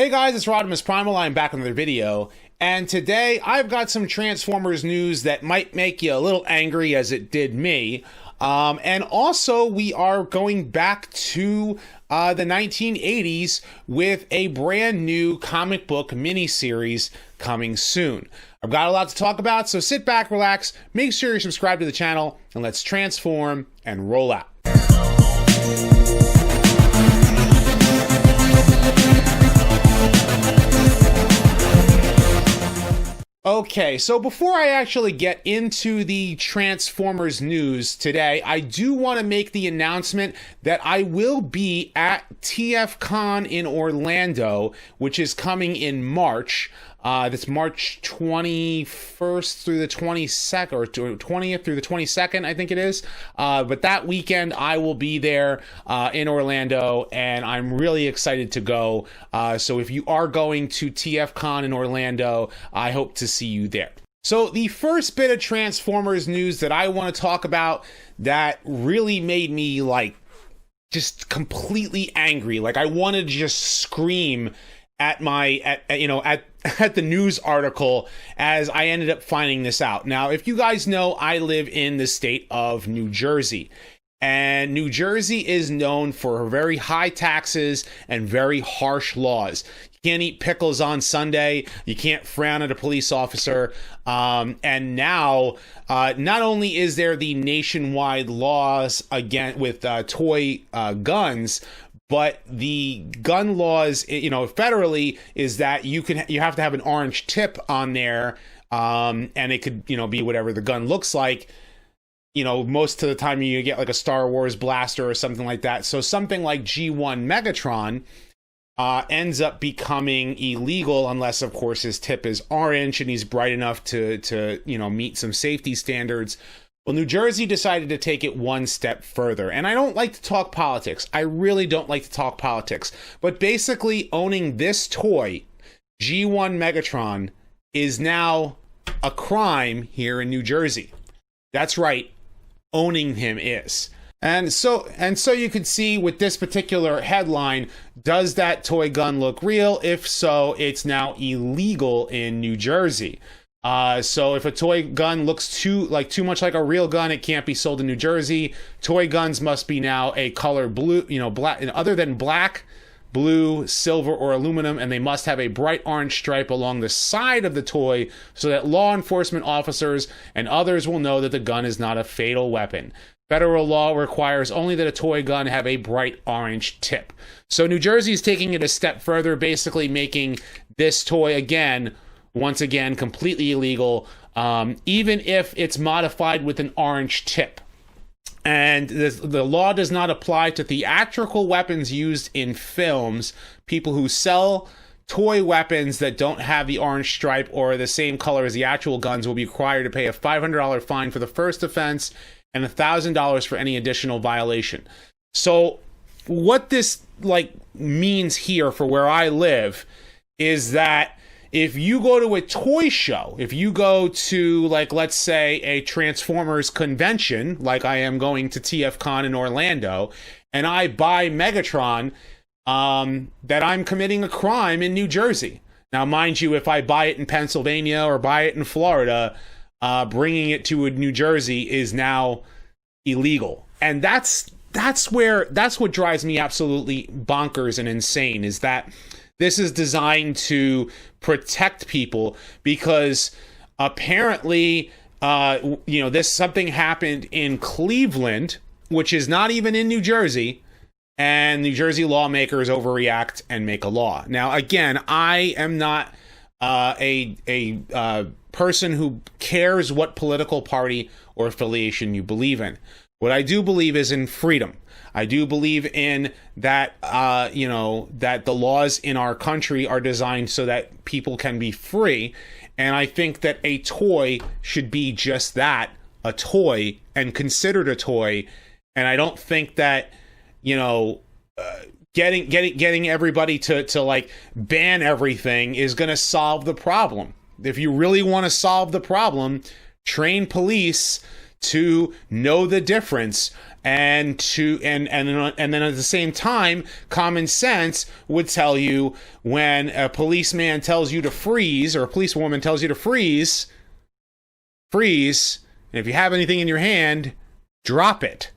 Hey guys, it's Rodimus Primal. I'm back with another video, and today I've got some Transformers news that might make you a little angry as it did me. And also we are going back to the 1980s with a brand new comic book miniseries coming soon. I've got a lot to talk about, so sit back, relax, make sure you're subscribed to the channel, and let's transform and roll out. Okay, so before I actually get into the Transformers news today, I do want to make the announcement that I will be at TFCon in Orlando, which is coming in March. That's March 21st through the 22nd, or 20th through the 22nd, I think it is. But that weekend, I will be there in Orlando, and I'm really excited to go. So if you are going to TFCon in Orlando, I hope to see you there. So the first bit of Transformers news that I want to talk about that really made me just completely angry. I wanted to just scream at the news article as I ended up finding this out. Now, if you guys know, I live in the state of New Jersey. And New Jersey is known for very high taxes and very harsh laws. You can't eat pickles on Sunday. You can't frown at a police officer. And now, not only is there the nationwide laws again with toy guns, but the gun laws, federally, is that you have to have an orange tip on there, and it could, be whatever the gun looks like. Most of the time you get like a Star Wars blaster or something like that. So something like G1 Megatron ends up becoming illegal unless, of course, his tip is orange and he's bright enough to meet some safety standards. Well, New Jersey decided to take it one step further. And I don't like to talk politics. I really don't like to talk politics. But basically, owning this toy, G1 Megatron, is now a crime here in New Jersey. That's right. Owning him is. And so you can see with this particular headline, does that toy gun look real? If so, it's now illegal in New Jersey. So if a toy gun looks too much like a real gun, it can't be sold in New Jersey. Toy guns must be now a color blue, black, other than black, blue, silver, or aluminum, and they must have a bright orange stripe along the side of the toy so that law enforcement officers and others will know that the gun is not a fatal weapon. Federal law requires only that a toy gun have a bright orange tip. So New Jersey is taking it a step further, basically making this toy once again, completely illegal, even if it's modified with an orange tip. And the law does not apply to theatrical weapons used in films. People who sell toy weapons that don't have the orange stripe or the same color as the actual guns will be required to pay a $500 fine for the first offense and $1,000 for any additional violation. So what this means here for where I live is that if you go to a toy show, if you go to, let's say, a Transformers convention, like I am going to TFCon in Orlando, and I buy Megatron, that I'm committing a crime in New Jersey. Now, mind you, if I buy it in Pennsylvania or buy it in Florida, bringing it to New Jersey is now illegal. And that's what drives me absolutely bonkers and insane, is that this is designed to protect people because apparently, something happened in Cleveland, which is not even in New Jersey, and New Jersey lawmakers overreact and make a law. Now, again, I am not a person who cares what political party or affiliation you believe in. What I do believe is in freedom. I do believe in that, that the laws in our country are designed so that people can be free. And I think that a toy should be just that, a toy, and considered a toy. And I don't think that, getting everybody to ban everything is going to solve the problem. If you really want to solve the problem, train police to know the difference, and then at the same time, common sense would tell you when a policeman tells you to freeze, or a policewoman tells you to freeze, and if you have anything in your hand, drop it.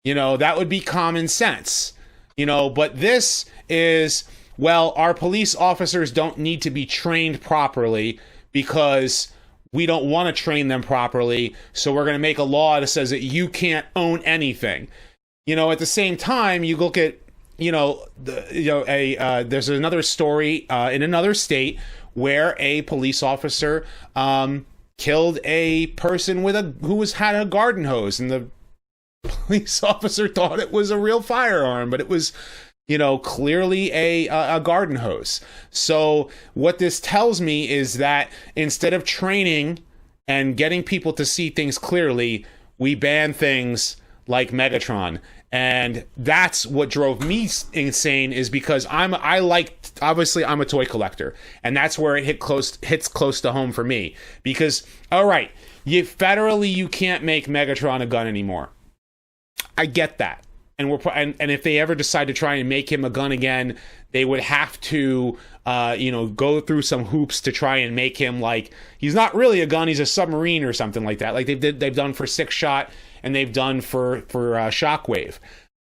That would be common sense. But this is, well, our police officers don't need to be trained properly because we don't want to train them properly, so we're going to make a law that says that you can't own anything. At the same time, you look at, there's another story in another state where a police officer killed a person who had a garden hose, and the police officer thought it was a real firearm, but it was clearly a garden hose. So what this tells me is that instead of training and getting people to see things clearly, we ban things like Megatron. And that's what drove me insane, is because obviously I'm a toy collector, and that's where it hits close to home for me. Because, all right, federally you can't make Megatron a gun anymore. I get that. And if they ever decide to try and make him a gun again, they would have to, go through some hoops to try and make him like, he's not really a gun, he's a submarine or something like that. Like they've done for Six Shot, and they've done for Shockwave.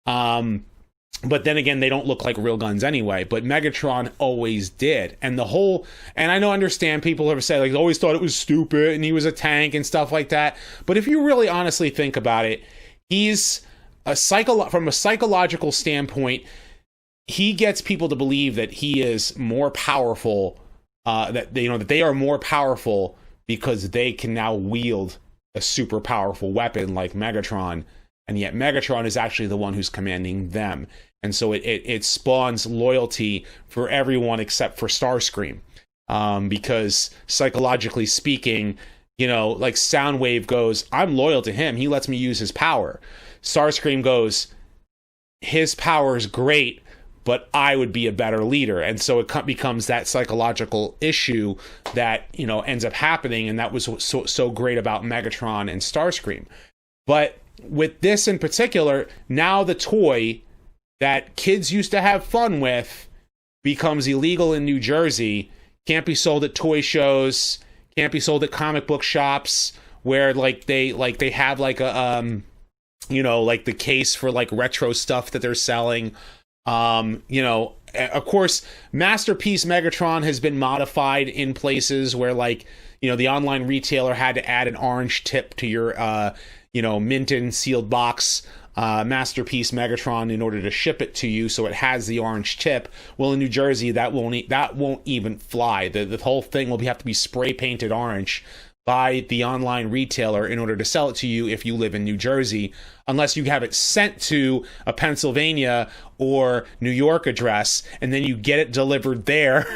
But then again, they don't look like real guns anyway. But Megatron always did. And I understand people have said, like, always thought it was stupid and he was a tank and stuff like that. But if you really honestly think about it, he's from a psychological standpoint, he gets people to believe that he is more powerful, that they are more powerful because they can now wield a super powerful weapon like Megatron, and yet Megatron is actually the one who's commanding them. And so it spawns loyalty for everyone except for Starscream, because psychologically speaking, like Soundwave goes, I'm loyal to him, he lets me use his power. Starscream goes, his power is great, but I would be a better leader. And so it becomes that psychological issue that, ends up happening. And that was so great about Megatron and Starscream. But with this in particular, now the toy that kids used to have fun with becomes illegal in New Jersey, can't be sold at toy shows, can't be sold at comic book shops where they have like a, like the case for like retro stuff that they're selling. Of course, Masterpiece Megatron has been modified in places where the online retailer had to add an orange tip to your, mint and sealed box, Masterpiece Megatron in order to ship it to you. So it has the orange tip. Well, in New Jersey, that won't even fly. The whole thing will have to be spray painted orange by the online retailer in order to sell it to you if you live in New Jersey, unless you have it sent to a Pennsylvania or New York address, and then you get it delivered there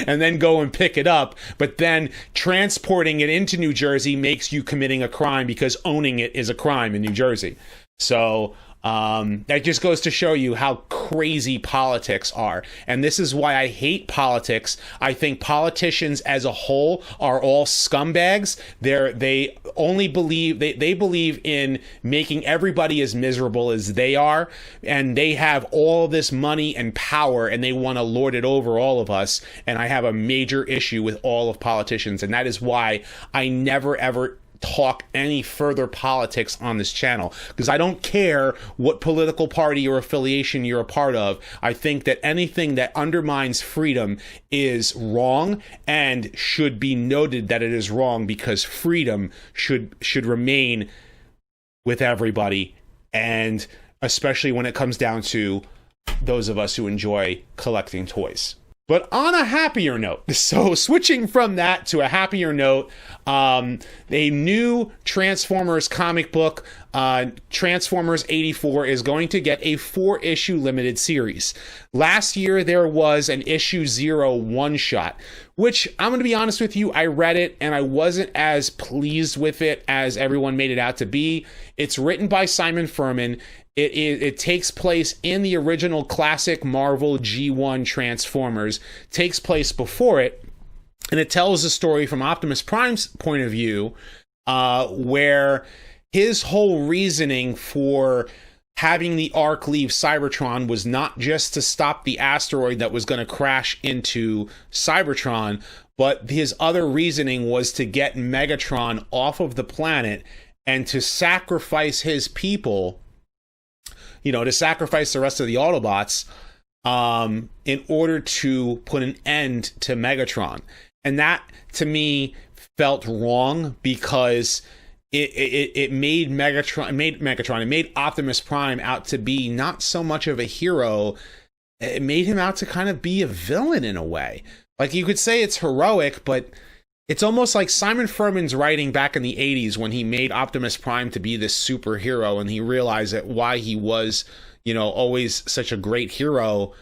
and then go and pick it up. But then transporting it into New Jersey makes you committing a crime, because owning it is a crime in New Jersey. So that just goes to show you how crazy politics are. And this is why I hate politics. I think politicians as a whole are all scumbags. They only believe they believe in making everybody as miserable as they are, and they have all this money and power, and they want to lord it over all of us. And I have a major issue with all of politicians, and that is why I never ever talk any further politics on this channel, because I don't care what political party or affiliation you're a part of. I think that anything that undermines freedom is wrong and should be noted that it is wrong, because freedom should remain with everybody, and especially when it comes down to those of us who enjoy collecting toys. But on a happier note, so switching from that to a happier note, a new Transformers comic book, Transformers 84, is going to get a 4-issue limited series. Last year, there was an issue 0 one-shot, which I'm going to be honest with you, I read it and I wasn't as pleased with it as everyone made it out to be. It's written by Simon Furman. It takes place in the original classic Marvel G1 Transformers, takes place before it, and it tells the story from Optimus Prime's point of view, where his whole reasoning for having the Ark leave Cybertron was not just to stop the asteroid that was going to crash into Cybertron, but his other reasoning was to get Megatron off of the planet and to sacrifice his people, to sacrifice the rest of the Autobots in order to put an end to Megatron. And that, to me, felt wrong because it made Megatron, it made Optimus Prime out to be not so much of a hero. It made him out to kind of be a villain in a way. Like, you could say it's heroic, but it's almost like Simon Furman's writing back in the 80s when he made Optimus Prime to be this superhero, and he realized that why he was, always such a great hero.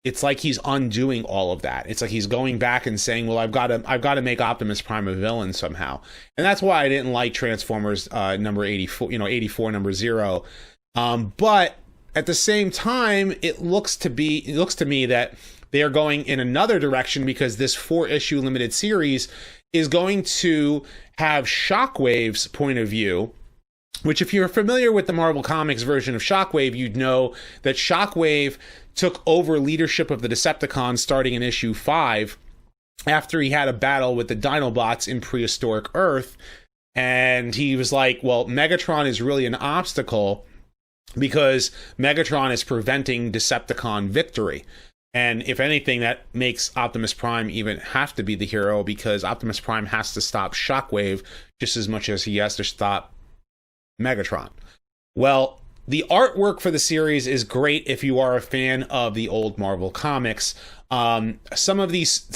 It's like he's undoing all of that. It's like he's going back and saying, well, I've got to make Optimus Prime a villain somehow. And that's why I didn't like Transformers number 84, 84 number 0. But at the same time, it looks to me that they are going in another direction, because this 4-issue limited series is going to have Shockwave's point of view, which, if you're familiar with the Marvel Comics version of Shockwave, you'd know that Shockwave took over leadership of the Decepticons starting in issue 5 after he had a battle with the Dinobots in prehistoric Earth. And he was like, well, Megatron is really an obstacle because Megatron is preventing Decepticon victory. And if anything, that makes Optimus Prime even have to be the hero, because Optimus Prime has to stop Shockwave just as much as he has to stop Megatron. Well, the artwork for the series is great if you are a fan of the old Marvel comics. Some of these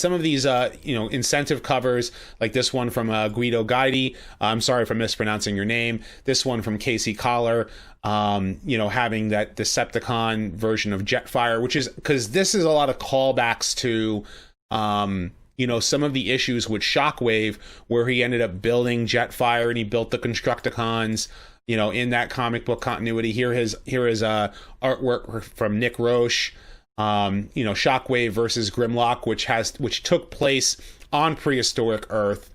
incentive covers, like this one from Guido Guidi. I'm sorry if I'm mispronouncing your name. This one from Casey Collar. Having that Decepticon version of Jetfire, which is because this is a lot of callbacks to some of the issues with Shockwave, where he ended up building Jetfire and he built the Constructicons. In that comic book continuity. Here is artwork from Nick Roche. Shockwave versus Grimlock, which took place on prehistoric Earth.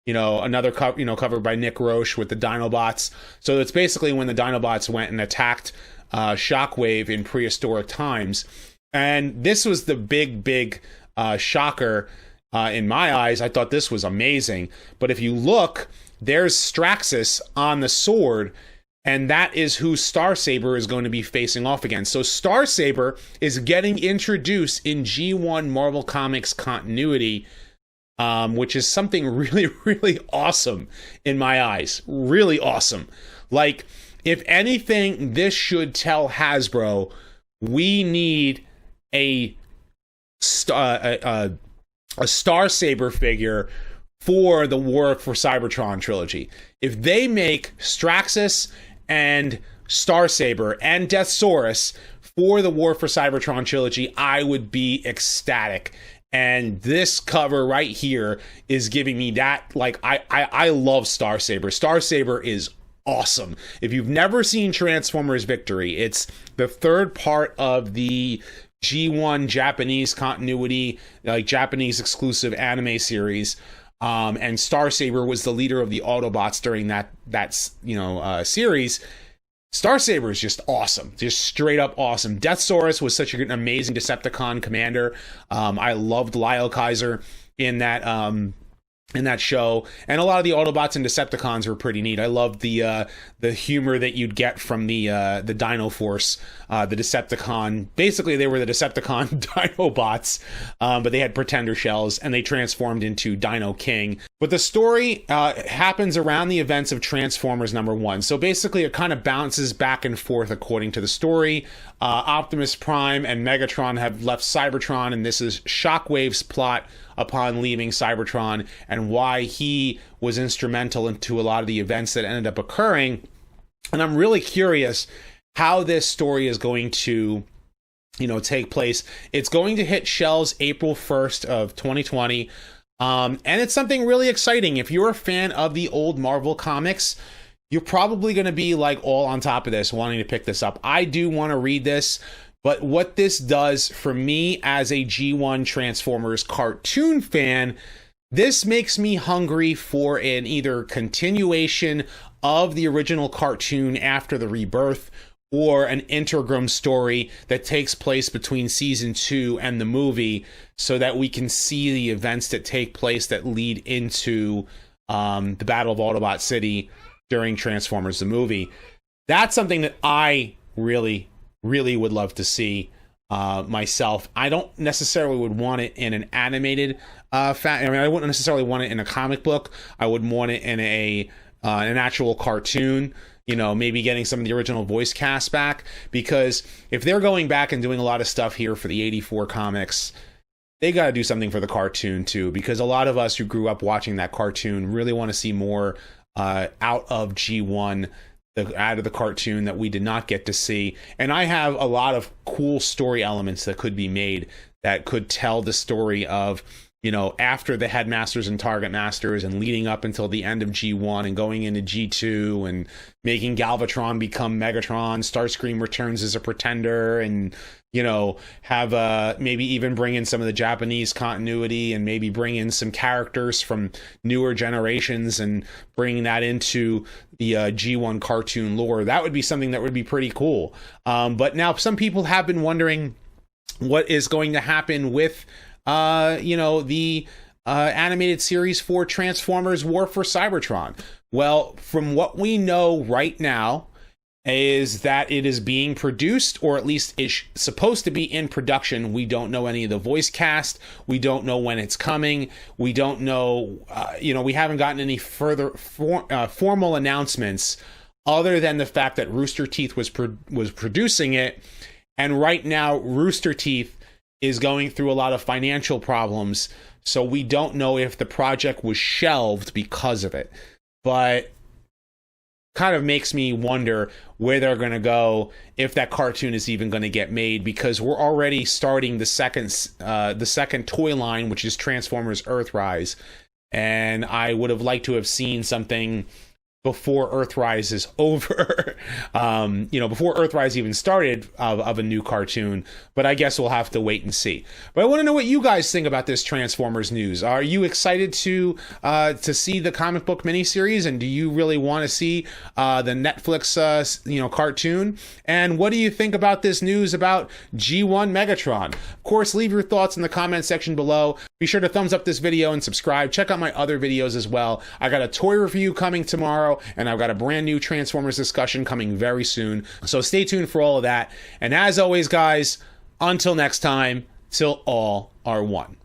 Another covered by Nick Roche with the Dinobots. So it's basically when the Dinobots went and attacked Shockwave in prehistoric times. And this was the big shocker in my eyes. I thought this was amazing. But if you look, there's Straxus on the sword, and that is who Starsaber is going to be facing off against. So Starsaber is getting introduced in G1 Marvel Comics continuity, which is something really, really awesome in my eyes. Really awesome. Like, if anything, this should tell Hasbro, we need a Starsaber figure for the War for Cybertron trilogy. If they make Straxus and Starsaber and Deathsaurus for the War for Cybertron trilogy, I would be ecstatic. And this cover right here is giving me that. Like, I love Starsaber. Starsaber is awesome. If you've never seen Transformers Victory, it's the third part of the G1 Japanese continuity, like Japanese exclusive anime series. And Starsaber was the leader of the Autobots during that series. Starsaber is just awesome, just straight up awesome. Deathsaurus was such an amazing Decepticon commander. I loved Lyle Kaiser in that show, and a lot of the Autobots and Decepticons were pretty neat. I loved the humor that you'd get from the Dino Force, the Decepticon. Basically, they were the Decepticon Dinobots, but they had pretender shells, and they transformed into Dino King. But the story happens around the events of Transformers number 1. So basically, it kind of bounces back and forth according to the story. Optimus Prime and Megatron have left Cybertron, and this is Shockwave's plot upon leaving Cybertron, and why he was instrumental into a lot of the events that ended up occurring. And I'm really curious how this story is going to, take place. It's going to hit shelves April 1st of 2020. And it's something really exciting. If you're a fan of the old Marvel comics, you're probably going to be like all on top of this, wanting to pick this up. I do want to read this. But what this does for me as a G1 Transformers cartoon fan, This makes me hungry for an either continuation of the original cartoon after the rebirth, or an interim story that takes place between season 2 and the movie, so that we can see the events that take place that lead into the Battle of Autobot City during Transformers the movie. That's something that I really, really would love to see myself. I don't necessarily would want it in an animated I wouldn't necessarily want it in a comic book. I would want it in an actual cartoon. Maybe getting some of the original voice cast back, because if they're going back and doing a lot of stuff here for the 84 comics, they got to do something for the cartoon too, because a lot of us who grew up watching that cartoon really want to see more out of G1, out of the cartoon that we did not get to see. And I have a lot of cool story elements that could be made that could tell the story of, after the Headmasters and Target Masters, and leading up until the end of G1 and going into G2, and making Galvatron become Megatron, Starscream returns as a pretender, and have maybe even bring in some of the Japanese continuity, and maybe bring in some characters from newer generations and bring that into the G1 cartoon lore. That would be something that would be pretty cool. But now some people have been wondering what is going to happen with the animated series for Transformers War for Cybertron. Well, from what we know right now is that it is being produced, or at least is supposed to be in production. We don't know any of the voice cast. We don't know when it's coming. We don't know, we haven't gotten any further formal announcements, other than the fact that Rooster Teeth was producing it. And right now, Rooster Teeth is going through a lot of financial problems, so we don't know if the project was shelved because of it. But kind of makes me wonder where they're going to go, if that cartoon is even going to get made, because we're already starting the second toy line, which is Transformers Earthrise, and I would have liked to have seen something before Earthrise is over, before Earthrise even started, of a new cartoon. But I guess we'll have to wait and see. But I want to know what you guys think about this Transformers news. Are you excited to see the comic book miniseries, and do you really want to see the Netflix cartoon? And what do you think about this news about G1 Megatron? Of course, leave your thoughts in the comment section below. Be sure to thumbs up this video and subscribe. Check out my other videos as well. I got a toy review coming tomorrow, and I've got a brand new Transformers discussion coming very soon. So stay tuned for all of that. And as always, guys, until next time, till all are one.